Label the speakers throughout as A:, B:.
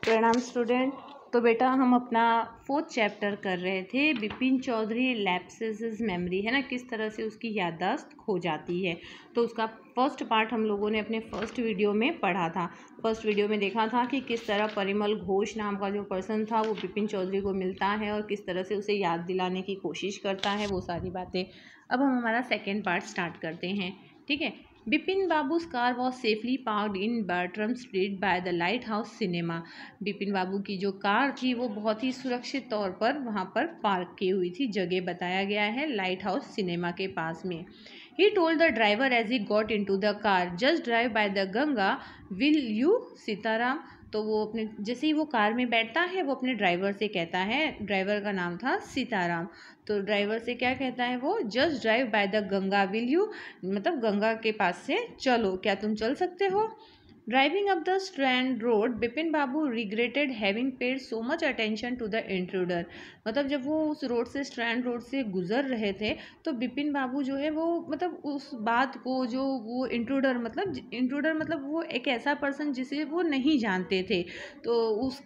A: प्रणाम स्टूडेंट। तो बेटा हम अपना 4th चैप्टर कर रहे थे। बिपिन चौधरी लैप्सेस मेमोरी, है ना, किस तरह से उसकी याददाश्त खो जाती है। तो उसका फर्स्ट पार्ट हम लोगों ने अपने फर्स्ट वीडियो में पढ़ा था। फर्स्ट वीडियो में देखा था कि किस तरह परिमल घोष नाम का जो पर्सन था वो बिपिन चौधरी को मिलता है और किस तरह से उसे याद दिलाने की कोशिश करता है, वो सारी बातें। अब हम हमारा सेकेंड पार्ट स्टार्ट करते हैं, ठीक है। Bipin बाबू's car was safely parked in Bertram Street by the Lighthouse Cinema। Bipin बाबू की जो कार थी वो बहुत ही सुरक्षित तौर पर वहाँ पर पार्क की हुई थी। जगह बताया गया है लाइट हाउस सिनेमा के पास में। He told the driver as he got into the car, just drive by the Ganga, will you Sitaram. तो वो अपने जैसे ही वो कार में बैठता है वो अपने ड्राइवर से कहता है, ड्राइवर का नाम था सीताराम। तो ड्राइवर से क्या कहता है वो, just drive by the Ganga, will you, मतलब गंगा के पास से चलो, क्या तुम चल सकते हो। Driving up the Strand road, Bipin Babu regretted having paid so much attention to the intruder. मतलब जब वो उस रोड से, स्ट्रैंड रोड से गुजर रहे थे तो बिपिन बाबू जो है वो मतलब उस बात को, जो वो इंट्रूडर मतलब वो एक ऐसा पर्सन जिसे वो नहीं जानते थे, तो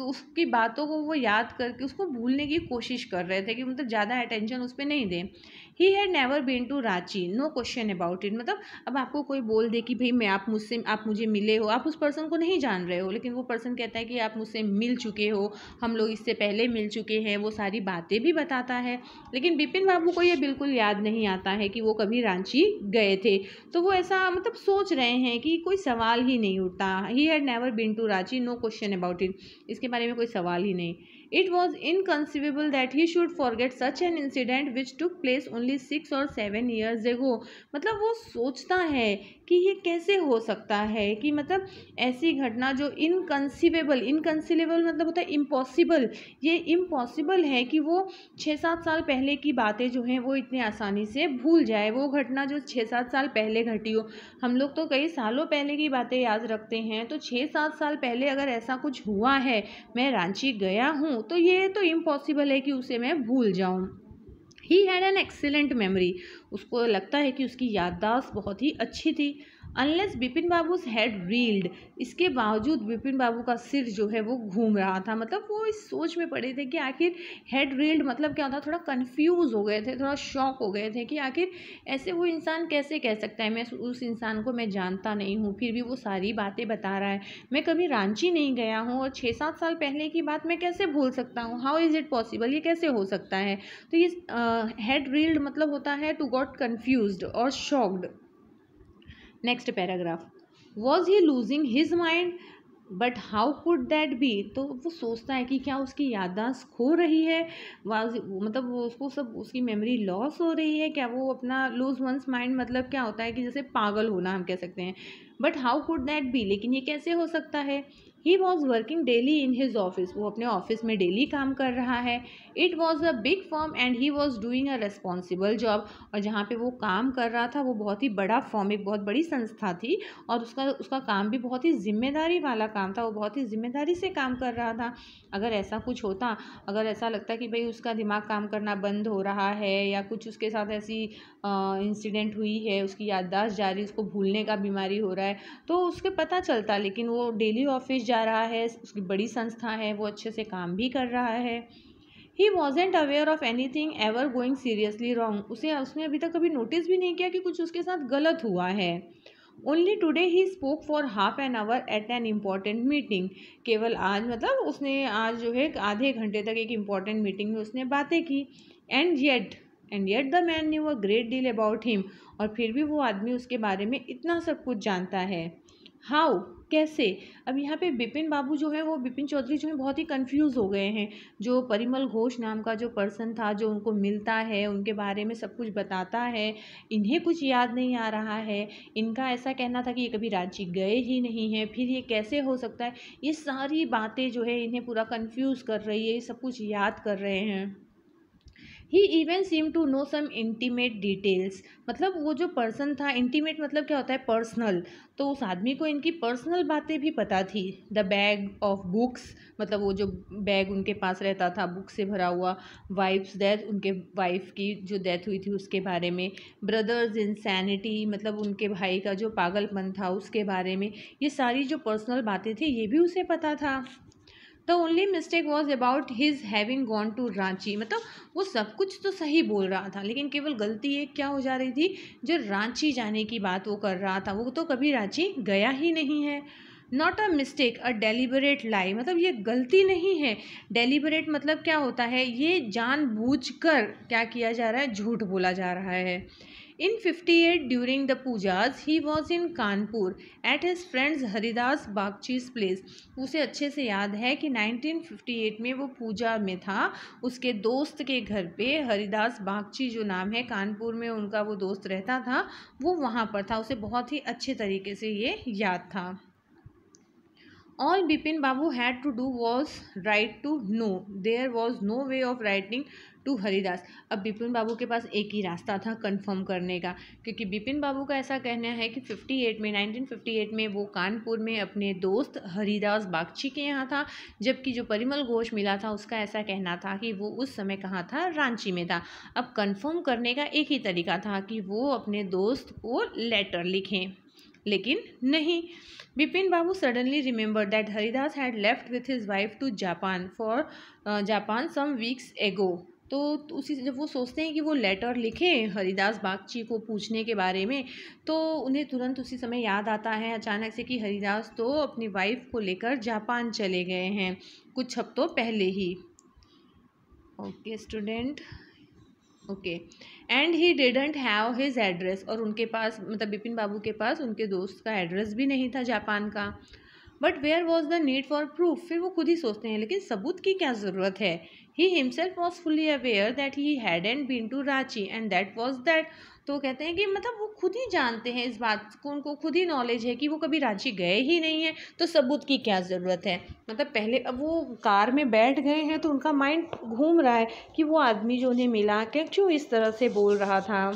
A: उसकी बातों को वो याद करके उसको भूलने की कोशिश कर रहे थे कि मतलब ज़्यादा अटेंशन उस पर नहीं दें। He had never been to Ranchi, no question about it. मतलब अब आपको कोई बोल दे कि भाई आप मुझे मिले हो, आप उस पर्सन को नहीं जान रहे हो, लेकिन वो पर्सन कहता है कि आप मुझसे मिल चुके हो, हम लोग इससे पहले मिल चुके हैं, वो सारी बातें भी बताता है। लेकिन बिपिन बाबू को ये बिल्कुल याद नहीं आता है कि वो कभी रांची गए थे। तो वो ऐसा मतलब सोच रहे हैं कि कोई सवाल ही नहीं उठता। He had never been to Ranchi, no question about it, इसके बारे में कोई सवाल ही नहीं। It was inconceivable that he should forget such an incident which took place only 6 or 7 years ago। मतलब वो सोचता है कि ये कैसे हो सकता है कि मतलब ऐसी घटना जो इनकंसीवेबल मतलब होता है इम्पॉसिबल, ये इम्पॉसिबल है कि वो 6-7 साल पहले की बातें जो हैं वो इतने आसानी से भूल जाए। वो घटना जो 6-7 साल पहले घटी हो, हम लोग तो कई सालों पहले की बातें याद रखते हैं, तो 6-7 साल पहले अगर ऐसा कुछ हुआ है, मैं रांची गया हूँ, तो ये तो इम्पॉसिबल है कि उसे मैं भूल जाऊँ। He had an excellent memory, उसको लगता है कि उसकी याददाश्त बहुत ही अच्छी थी। Unless Bipin babus had reeled, इसके बावजूद बिपिन बाबू का सिर जो है वो घूम रहा था। मतलब वो इस सोच में पड़े थे कि आखिर हेड रील्ड मतलब क्या होता, थोड़ा कंफ्यूज हो गए थे, थोड़ा शॉक हो गए थे कि आखिर ऐसे वो इंसान कैसे कह सकता है, मैं उस इंसान को मैं जानता नहीं हूँ, फिर भी वो सारी बातें बता रहा है, मैं कभी रांची नहीं गया हूँ और 6-7 साल पहले की बात मैं कैसे भूल सकता हूँ, हाउ इज़ इट पॉसिबल, ये कैसे हो सकता है। तो ये हेड रील्ड मतलब होता है टू गॉट कन्फ्यूज्ड और shocked. Next paragraph, was he losing his mind but how could that be. तो वो सोचता है कि क्या उसकी याददाश्त खो रही है, मतलब वो उसको सब उसकी मेमोरी लॉस हो रही है, क्या वो अपना लूज वंस माइंड मतलब क्या होता है कि जैसे पागल होना हम कह सकते हैं। But how could that be, लेकिन ये कैसे हो सकता है। He was working daily in his office, वो अपने ऑफिस में डेली काम कर रहा है। It was a big firm and he was doing a responsible job, और जहाँ पे वो काम कर रहा था वो बहुत ही बड़ा फर्म, एक बहुत बड़ी संस्था थी, और उसका काम भी बहुत ही जिम्मेदारी वाला काम था, वो बहुत ही जिम्मेदारी से काम कर रहा था। अगर ऐसा कुछ होता, अगर ऐसा लगता कि भाई उसका दिमाग काम करना बंद हो रहा है या कुछ उसके साथ ऐसी इंसिडेंट हुई है, उसकी याददाश्त जा रही, उसको भूलने का बीमारी हो रहा है, तो उसके पता चलता। लेकिन वो डेली ऑफिस जा रहा है, उसकी बड़ी संस्था है, वो अच्छे से काम भी कर रहा है। He wasn't aware of any thing ever going seriously wrong, उसने अभी तक कभी नोटिस भी नहीं किया कि कुछ उसके साथ गलत हुआ है। Only today he spoke for half an hour at an important meeting, केवल आज मतलब उसने आज जो है आधे घंटे तक एक इम्पॉर्टेंट मीटिंग में उसने बातें की। And yet the man new a great deal about him, और फिर भी वो आदमी उसके बारे में इतना सब कुछ जानता है। हाउ, कैसे। अब यहाँ पे बिपिन बाबू जो है, वो बिपिन चौधरी जो है बहुत ही कंफ्यूज हो गए हैं। जो परिमल घोष नाम का जो पर्सन था, जो उनको मिलता है, उनके बारे में सब कुछ बताता है, इन्हें कुछ याद नहीं आ रहा है। इनका ऐसा कहना था कि ये कभी रांची गए ही नहीं हैं, फिर ये कैसे हो सकता है। ये सारी बातें जो है इन्हें पूरा कंफ्यूज कर रही है, ये सब कुछ याद कर रहे हैं। He even seem to know some intimate details, मतलब वो जो पर्सन था, इंटीमेट मतलब क्या होता है, पर्सनल, तो उस आदमी को इनकी पर्सनल बातें भी पता थी। द बैग ऑफ बुक्स, मतलब वो जो बैग उनके पास रहता था बुक से भरा हुआ। वाइफ्स डेथ, उनके वाइफ की जो डेथ हुई थी उसके बारे में। ब्रदर्स इंसैनिटी, मतलब उनके भाई का जो पागलपन था उसके बारे में। ये सारी जो पर्सनल बातें थी ये भी उसे पता था। The only mistake was about his having gone to Ranchi. मतलब वो सब कुछ तो सही बोल रहा था, लेकिन केवल गलती एक क्या हो जा रही थी, जो रांची जाने की बात वो कर रहा था, वो तो कभी रांची गया ही नहीं है। Not a mistake, a deliberate lie. मतलब ये गलती नहीं है। डेलिबरेट मतलब क्या होता है, ये जानबूझकर क्या किया जा रहा है, झूठ बोला जा रहा है। In 58 during the pujas, he was in Kanpur at his friend's Haridas बागची's place। उसे अच्छे से याद है कि 1958 में वो पूजा में था, उसके दोस्त के घर पे, हरिदास बागची जो नाम है, कानपुर में उनका वो दोस्त रहता था, वो वहाँ पर था। उसे बहुत ही अच्छे तरीके से ये याद था। All Bipin Babu had to do was write to no. There was no way of writing to Haridas. अब बिपिन बाबू के पास एक ही रास्ता था कंफर्म करने का, क्योंकि बिपिन बाबू का ऐसा कहना है कि 1958 में वो कानपुर में अपने दोस्त हरिदास बागची के यहाँ था, जबकि जो परिमल घोष मिला था उसका ऐसा कहना था कि वो उस समय कहाँ था, रांची में था। अब कंफर्म करने का एक ही तरीका था कि वो अपने दोस्त को लेटर लिखें, लेकिन नहीं। Bipin Babu suddenly remember that Haridas had left with his wife to Japan for Japan some weeks ago. तो उसी जब वो सोचते हैं कि वो लेटर लिखें हरिदास बागची को पूछने के बारे में, तो उन्हें तुरंत उसी समय याद आता है अचानक से कि हरिदास तो अपनी वाइफ को लेकर जापान चले गए हैं कुछ हफ्तों पहले ही। Okay student, okay. And he didn't have his address, और उनके पास मतलब बिपिन बाबू के पास उनके दोस्त का एड्रेस भी नहीं था जापान का। But where was the need for proof, फिर वो खुद ही सोचते हैं लेकिन सबूत की क्या ज़रूरत है। He himself was fully aware that he hadn't been to Ranchi and that was that. तो कहते हैं कि मतलब वो खुद ही जानते हैं इस बात को, उनको खुद ही नॉलेज है कि वो कभी रांची गए ही नहीं है, तो सबूत की क्या ज़रूरत है। मतलब पहले अब वो कार में बैठ गए हैं तो उनका माइंड घूम रहा है कि वो आदमी जो उन्हें मिला क्यों इस तरह से बोल रहा था,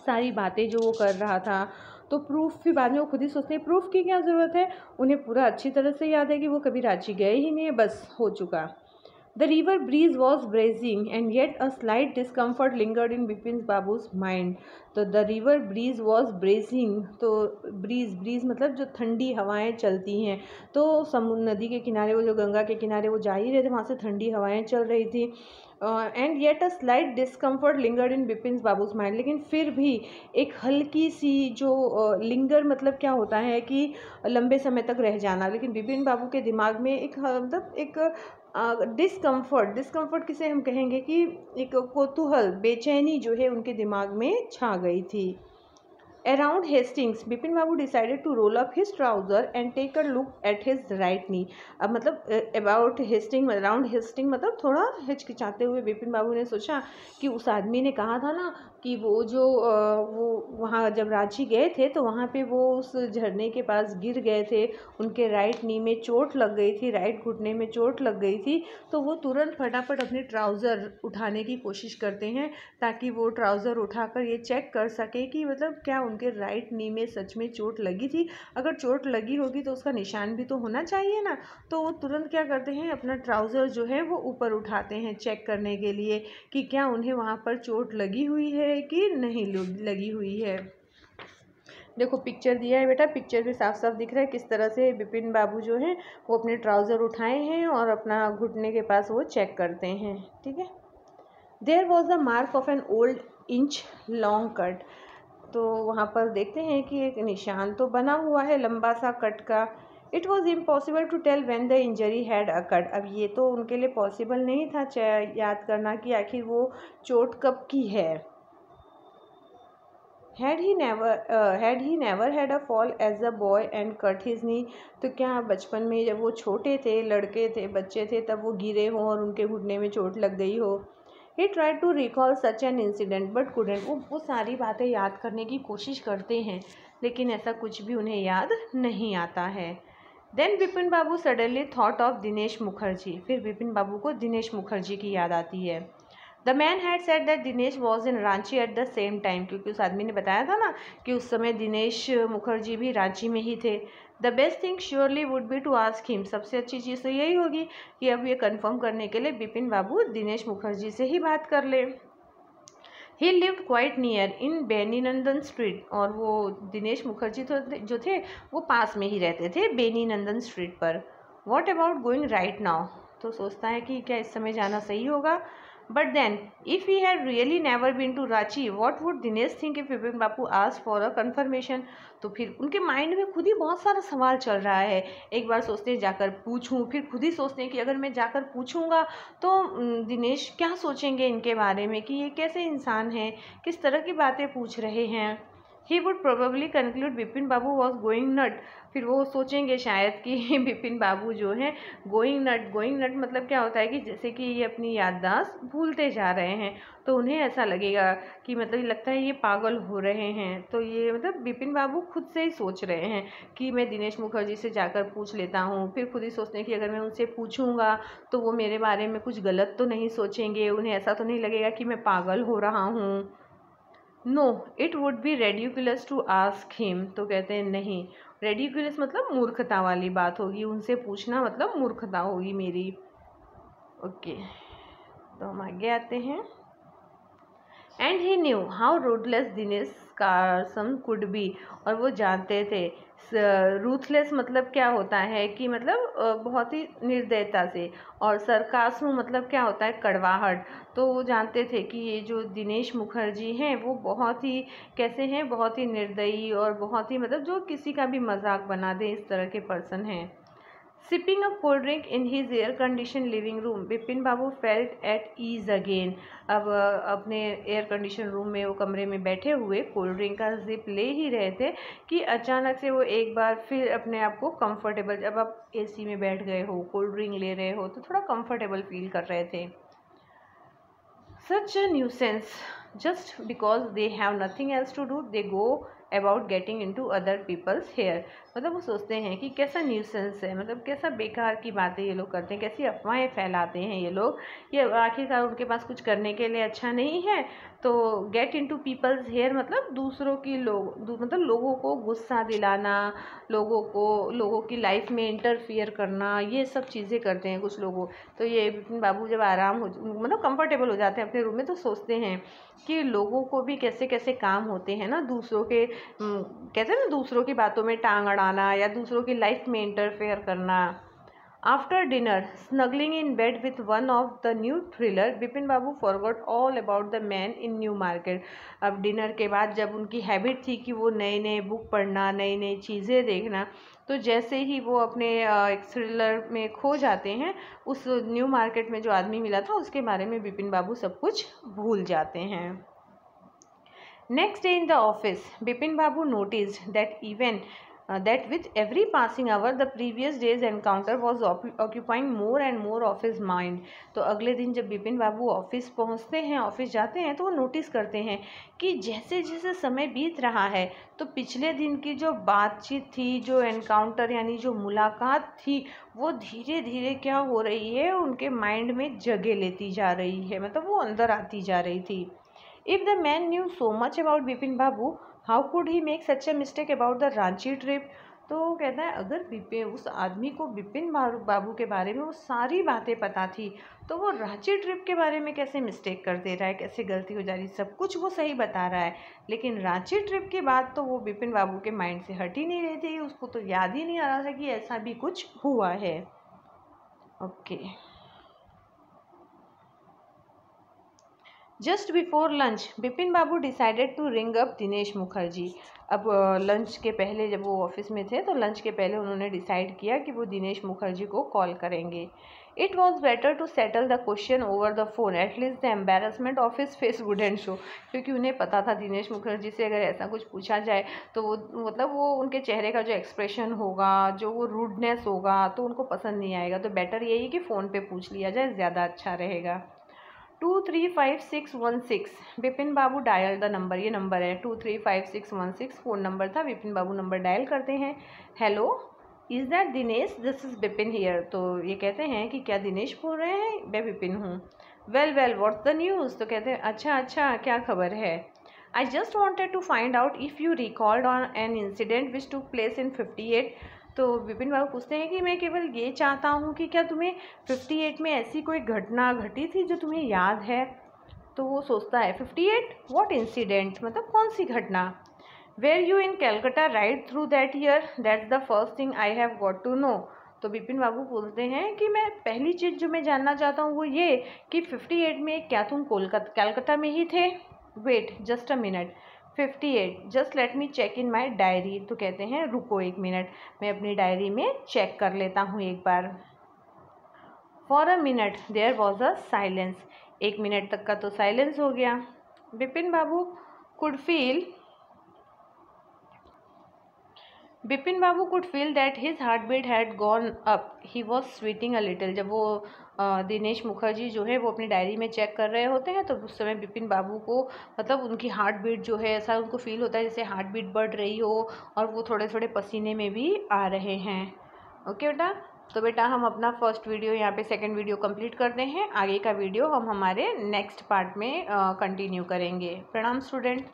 A: सारी बातें जो वो कर रहा था, तो प्रूफ भी बाद में वो खुद ही सोचते हैं प्रूफ की क्या ज़रूरत है। उन्हें पूरा अच्छी तरह से याद है कि वो कभी रांची गए ही नहीं है, बस हो चुका। The river breeze was breezing and yet a slight discomfort lingered in Bipin Babu's mind. तो the river breeze was breezing, तो ब्रीज मतलब जो ठंडी हवाएं चलती हैं, तो समुद्र नदी के किनारे, वो जो गंगा के किनारे वो जा ही रहे थे, वहाँ से ठंडी हवाएं चल रही थी। And yet a slight discomfort lingered in Bipin Babu's mind, लेकिन फिर भी एक हल्की सी जो लिंगर मतलब क्या होता है कि लंबे समय तक रह जाना, लेकिन बिपिन बाबू के दिमाग में एक मतलब एक डिस्कम्फर्ट किसे हम कहेंगे कि एक कौतूहल, बेचैनी जो है उनके दिमाग में छा गई थी। Around Hastings Bipin Babu decided to roll up his trouser and take a look at his right knee. अब मतलब अबाउट हेस्टिंग, अराउंड हेस्टिंग मतलब थोड़ा हिचकिचाते हुए बिपिन बाबू ने सोचा कि उस आदमी ने कहा था ना कि वो जो वो वहाँ जब रांची गए थे तो वहाँ पे वो उस झरने के पास गिर गए थे, उनके राइट नी में चोट लग गई थी, राइट घुटने में चोट लग गई थी। तो वो तुरंत फटाफट अपने ट्राउज़र उठाने की कोशिश करते हैं ताकि वो ट्राउज़र उठाकर ये चेक कर सके कि मतलब क्या उनके राइट नी में सच में चोट लगी थी। अगर चोट लगी होगी तो उसका निशान भी तो होना चाहिए ना। तो वो तुरंत क्या करते हैं, अपना ट्राउज़र जो है वो ऊपर उठाते हैं चेक करने के लिए कि क्या उन्हें वहाँ पर चोट लगी हुई है कि नहीं लगी हुई है। देखो पिक्चर दिया है बेटा, पिक्चर में साफ साफ दिख रहा है किस तरह से बिपिन बाबू जो हैं वो अपने ट्राउज़र उठाए हैं और अपना घुटने के पास वो चेक करते हैं। ठीक है। There was the mark of an old inch long cut. तो वहाँ पर देखते हैं कि एक निशान तो बना हुआ है लंबा सा कट का। It was impossible to tell when the injury had occurred. अब ये तो उनके लिए पॉसिबल नहीं था याद करना कि आखिर वो चोट कब की है। had he never had a fall as a boy and cut his knee। तो क्या बचपन में जब वो छोटे थे, लड़के थे, बच्चे थे, तब वो गिरे हों और उनके घुटने में चोट लग गई हो। He tried to recall such an incident but couldn't। वो सारी बातें याद करने की कोशिश करते हैं लेकिन ऐसा कुछ भी उन्हें याद नहीं आता है। Then Bipin Babu suddenly thought of Dinesh Mukherjee. फिर बिपिन बाबू को दिनेश मुखर्जी की याद आती है। The man had said that Dinesh was in Ranchi at the same time. क्योंकि उस आदमी ने बताया था ना कि उस समय दिनेश मुखर्जी भी रांची में ही थे। The best thing surely would be to ask him. सबसे अच्छी चीज़ तो यही होगी कि अब ये कंफर्म करने के लिए बिपिन बाबू दिनेश मुखर्जी से ही बात कर ले। He lived quite near in Beni Nandan street. और वो दिनेश मुखर्जी तो जो थे वो पास में ही रहते थे बेनी नंदन स्ट्रीट पर। What about going right now, तो सोचता है कि क्या इस समय जाना सही होगा। But then if he had really never been to Ranchi what would Dinesh think if Vipin Babu asked for a confirmation, तो फिर उनके माइंड में खुद ही बहुत सारा सवाल चल रहा है। एक बार सोचते हैं जाकर पूछूं, फिर खुद ही सोचते हैं कि अगर मैं जाकर पूछूंगा तो दिनेश क्या सोचेंगे इनके बारे में कि ये कैसे इंसान हैं, किस तरह की बातें पूछ रहे हैं। He would probably conclude Bipin Babu was going nut, फिर वो सोचेंगे शायद कि बिपिन बाबू जो हैं गोइंग नट मतलब क्या होता है कि जैसे कि ये अपनी याददाश्त भूलते जा रहे हैं, तो उन्हें ऐसा लगेगा कि मतलब लगता है ये पागल हो रहे हैं। तो ये मतलब बिपिन बाबू खुद से ही सोच रहे हैं कि मैं दिनेश मुखर्जी से जाकर पूछ लेता हूँ, फिर खुद ही सोचते हैं कि अगर मैं उनसे पूछूंगा तो वो मेरे बारे में कुछ गलत तो नहीं सोचेंगे, उन्हें ऐसा तो नहीं लगेगा कि मैं पागल हो रहा हूँ। No it would be ridiculous to ask him, तो कहते हैं नहीं, रेडिकुलस मतलब मूर्खता वाली बात होगी, उनसे पूछना मतलब मूर्खता होगी मेरी। ओके, तो हम आगे आते हैं। And he knew how ruthless Dinesh Carson could be, और वो जानते थे रूथलेस मतलब क्या होता है कि मतलब बहुत ही निर्दयता से, और सरकास्म मतलब क्या होता है कड़वाहट। तो वो जानते थे कि ये जो दिनेश मुखर्जी हैं वो बहुत ही कैसे हैं, बहुत ही निर्दयी और बहुत ही मतलब जो किसी का भी मजाक बना दे इस तरह के पर्सन हैं। Sipping a cold drink in his air condition living room, Bipin Babu felt at ease again. अब अपने एयर कंडीशन रूम में वो कमरे में बैठे हुए कोल्ड ड्रिंक का जिप ले ही रहे थे कि अचानक से वो एक बार फिर अपने आप को कंफर्टेबल, जब आप एसी में बैठ गए हो कोल्ड ड्रिंक ले रहे हो तो थोड़ा कंफर्टेबल फील कर रहे थे। Such a nuisance just because they have nothing else to do they go about getting into other people's hair, मतलब वो सोचते हैं कि कैसा न्यूसेंस है, मतलब कैसा बेकार की बातें ये लोग करते हैं, कैसी अफवाहें फैलाते हैं ये लोग, ये आखिरकार उनके पास कुछ करने के लिए अच्छा नहीं है। तो get in to people's hair मतलब दूसरों की मतलब लोगों को गुस्सा दिलाना, लोगों की लाइफ में इंटरफियर करना, ये सब चीज़ें करते हैं कुछ लोगों। तो ये बिपिन बाबू जब आराम हो मतलब कंफर्टेबल हो जाते हैं अपने रूम में, तो सोचते हैं कि लोगों को भी कैसे कैसे काम होते हैं ना, दूसरों के कहते हैं ना दूसरों की बातों में टांग अड़ाना या दूसरों की लाइफ में इंटरफेयर करना। After dinner snuggling in bed with one of the new thriller, Bipin Babu forgot all about the man in New Market. अब डिनर के बाद जब उनकी हैबिट थी कि वो नए नए बुक पढ़ना, नई नई चीज़ें देखना, तो जैसे ही वो अपने एक थ्रिलर में खो जाते हैं, उस न्यू मार्केट में जो आदमी मिला था उसके बारे में बिपिन बाबू सब कुछ भूल जाते हैं। Next day in the office, Bipin Babu noticed that even that with every passing hour, the previous day's encounter was occupying more and more of his mind. तो अगले दिन जब बिपिन बाबू ऑफिस पहुंचते हैं, ऑफिस जाते हैं, तो वो नोटिस करते हैं कि जैसे जैसे समय बीत रहा है तो पिछले दिन की जो बातचीत थी, जो एनकाउंटर यानी जो मुलाकात थी, वो धीरे धीरे क्या हो रही है उनके माइंड में जगह लेती जा रही है, मतलब वो अंदर आती जा रही थी। If the man knew so much about Bipin Babu, how could he make such a mistake about the Ranchi trip? तो कहता है अगर उस आदमी को बिपिन बाबू के बारे में वो सारी बातें पता थी, तो वो रांची ट्रिप के बारे में कैसे मिस्टेक कर दे रहा है, कैसे गलती हो जा रही, सब कुछ वो सही बता रहा है, लेकिन रांची ट्रिप की बात तो वो बिपिन बाबू के माइंड से हट ही नहीं रही थी, उसको तो याद ही नहीं आ रहा था कि ऐसा भी कुछ हुआ है। Okay, just before lunch Bipin Babu decided to ring up Dinesh Mukherjee. अब लंच के पहले जब वो ऑफिस में थे तो लंच के पहले उन्होंने डिसाइड किया कि वो दिनेश मुखर्जी को कॉल करेंगे। It was better to settle the question over the phone, at least the embarrassment of his face wouldn't show, क्योंकि उन्हें पता था दिनेश मुखर्जी से अगर ऐसा कुछ पूछा जाए तो वो मतलब वो उनके चेहरे का जो एक्सप्रेशन होगा, जो वो रूडनेस होगा, तो उनको पसंद नहीं आएगा। तो बेटर यही कि फ़ोन पे पूछ लिया जाए, ज़्यादा अच्छा रहेगा। 235616 बिपिन बाबू डायल द नंबर, ये नंबर है 235616 फ़ोन नंबर था, बिपिन बाबू नंबर डायल करते हैं। Hello, is that Dinesh, this is Bipin here. तो ये कहते हैं कि क्या दिनेश बोल रहे हैं, मैं बिपिन हूँ। वेल व्हाट्स द न्यूज़, तो कहते हैं अच्छा क्या खबर है। I just wanted to find out if you recalled on an incident which took place in 58। तो बिपिन बाबू पूछते हैं कि मैं केवल ये चाहता हूँ कि क्या तुम्हें 58 में ऐसी कोई घटना घटी थी जो तुम्हें याद है। तो वो सोचता है 58 व्हाट इंसिडेंट, मतलब कौन सी घटना। Were you in Calcutta right through that year, that's the first thing I have got to know. तो विपिन बाबू बोलते हैं कि मैं पहली चीज़ जो मैं जानना चाहता हूँ वो ये कि 58 में क्या तुम कलकत्ता में ही थे? Wait just a minute, 58 just let me check in my diary. तो कहते हैं रुको एक मिनट, मैं अपनी डायरी में चेक कर लेता हूँ एक बार। For a minute there was a silence, 1 minute तक का तो साइलेंस हो गया। Vipin Babu could feel that his heartbeat had gone up. He was sweating a little. जब वो दिनेश मुखर्जी जो है वो अपनी डायरी में चेक कर रहे होते हैं तो उस समय विपिन बाबू को मतलब उनकी हार्ट बीट जो है ऐसा उनको फील होता है जैसे हार्ट बीट बढ़ रही हो और वो थोड़े थोड़े पसीने में भी आ रहे हैं। ओके बेटा, तो बेटा हम अपना फर्स्ट वीडियो यहाँ पे सेकंड वीडियो कंप्लीट करते हैं। आगे का वीडियो हम हमारे नेक्स्ट पार्ट में कंटिन्यू करेंगे। प्रणाम स्टूडेंट।